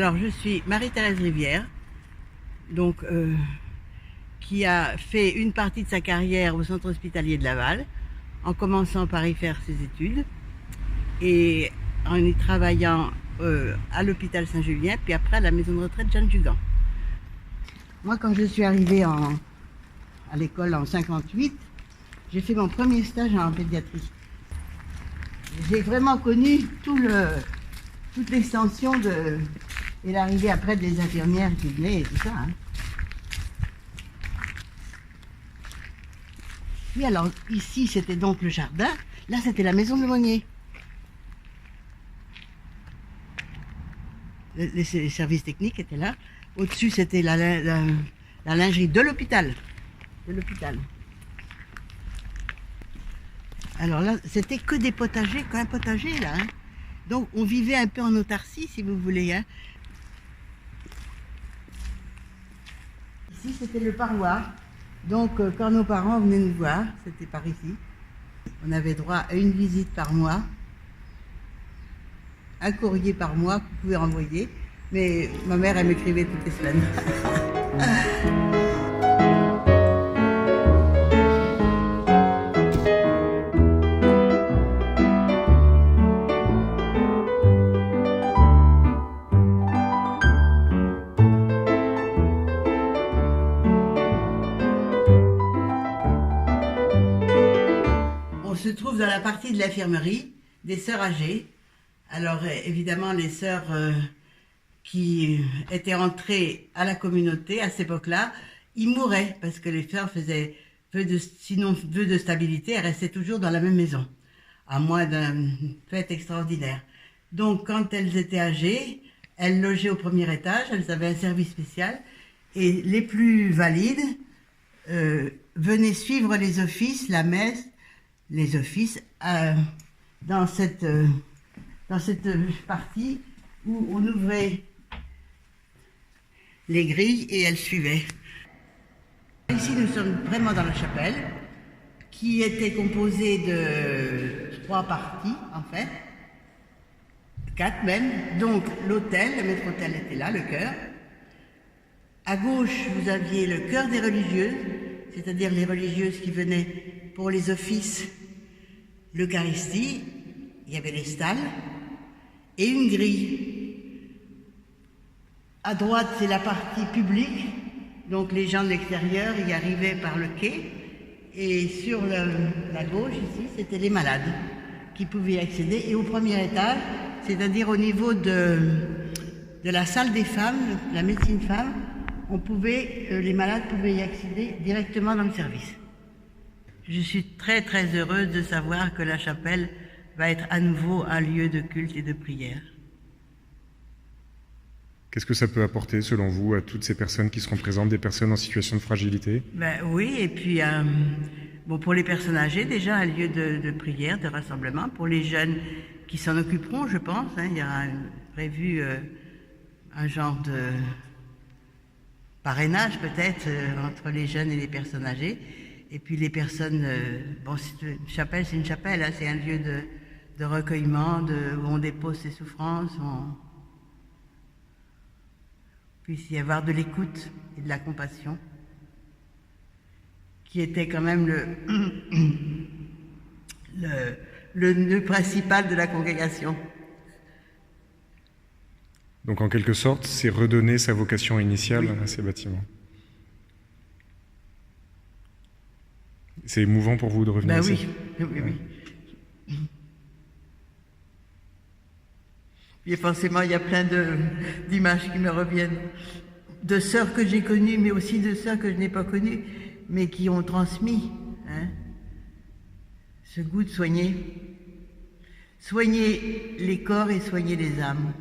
Alors, je suis Marie-Thérèse Rivière, donc, qui a fait une partie de sa carrière au centre hospitalier de Laval, en commençant par y faire ses études, et en y travaillant à l'hôpital Saint-Julien, puis après à la maison de retraite Jeanne Jugan. Moi, quand je suis arrivée à l'école en 58, j'ai fait mon premier stage en pédiatrie. J'ai vraiment connu toute l'extension et l'arrivée après des infirmières qui venaient et tout ça. Hein. Oui, alors ici c'était donc le jardin, là c'était la maison de l'aumônier. Les services techniques étaient là. Au-dessus c'était la lingerie de l'hôpital. Alors là, c'était que des potagers, qu'un potager là. Hein. Donc on vivait un peu en autarcie si vous voulez. Hein. Ici c'était le parloir. Donc quand nos parents venaient nous voir, c'était par ici. On avait droit à une visite par mois, un courrier par mois que vous pouvez envoyer. Mais ma mère elle m'écrivait toutes les semaines. On se trouve dans la partie de l'infirmerie des sœurs âgées. Alors évidemment les sœurs qui étaient entrées à la communauté à cette époque-là, ils mouraient parce que les sœurs faisaient peu de stabilité, elles restaient toujours dans la même maison, à moins d'un fait extraordinaire. Donc quand elles étaient âgées, elles logeaient au premier étage, elles avaient un service spécial et les plus valides venaient suivre les offices, la messe, les offices dans cette partie où on ouvrait les grilles et elles suivaient. Ici nous sommes vraiment dans la chapelle qui était composée de 3 parties en fait, 4 même, donc l'autel, le maître-autel était là, le chœur. À gauche vous aviez le chœur des religieuses, c'est-à-dire les religieuses qui venaient pour les offices, l'Eucharistie, il y avait les stalles et une grille. À droite, c'est la partie publique, donc les gens de l'extérieur y arrivaient par le quai, et sur la gauche, ici, c'était les malades qui pouvaient y accéder, et au premier étage, c'est-à-dire au niveau de la salle des femmes, la médecine femme, les malades pouvaient y accéder directement dans le service. Je suis très très heureuse de savoir que la chapelle va être à nouveau un lieu de culte et de prière. Qu'est-ce que ça peut apporter, selon vous, à toutes ces personnes qui seront présentes, des personnes en situation de fragilité? Oui, et puis pour les personnes âgées, déjà un lieu de prière, de rassemblement. Pour les jeunes qui s'en occuperont, je pense, hein, il y aura prévu un genre de parrainage peut-être entre les jeunes et les personnes âgées. Et puis les personnes, une chapelle, c'est une chapelle, hein, c'est un lieu de recueillement, où on dépose ses souffrances, puisse y avoir de l'écoute et de la compassion, qui était quand même le nœud principal de la congrégation. Donc en quelque sorte, c'est redonner sa vocation initiale oui. à ces bâtiments. C'est émouvant pour vous de revenir ici? Oui. Et forcément, il y a plein d'images qui me reviennent, de sœurs que j'ai connues, mais aussi de sœurs que je n'ai pas connues, mais qui ont transmis ce goût de soigner les corps et soigner les âmes.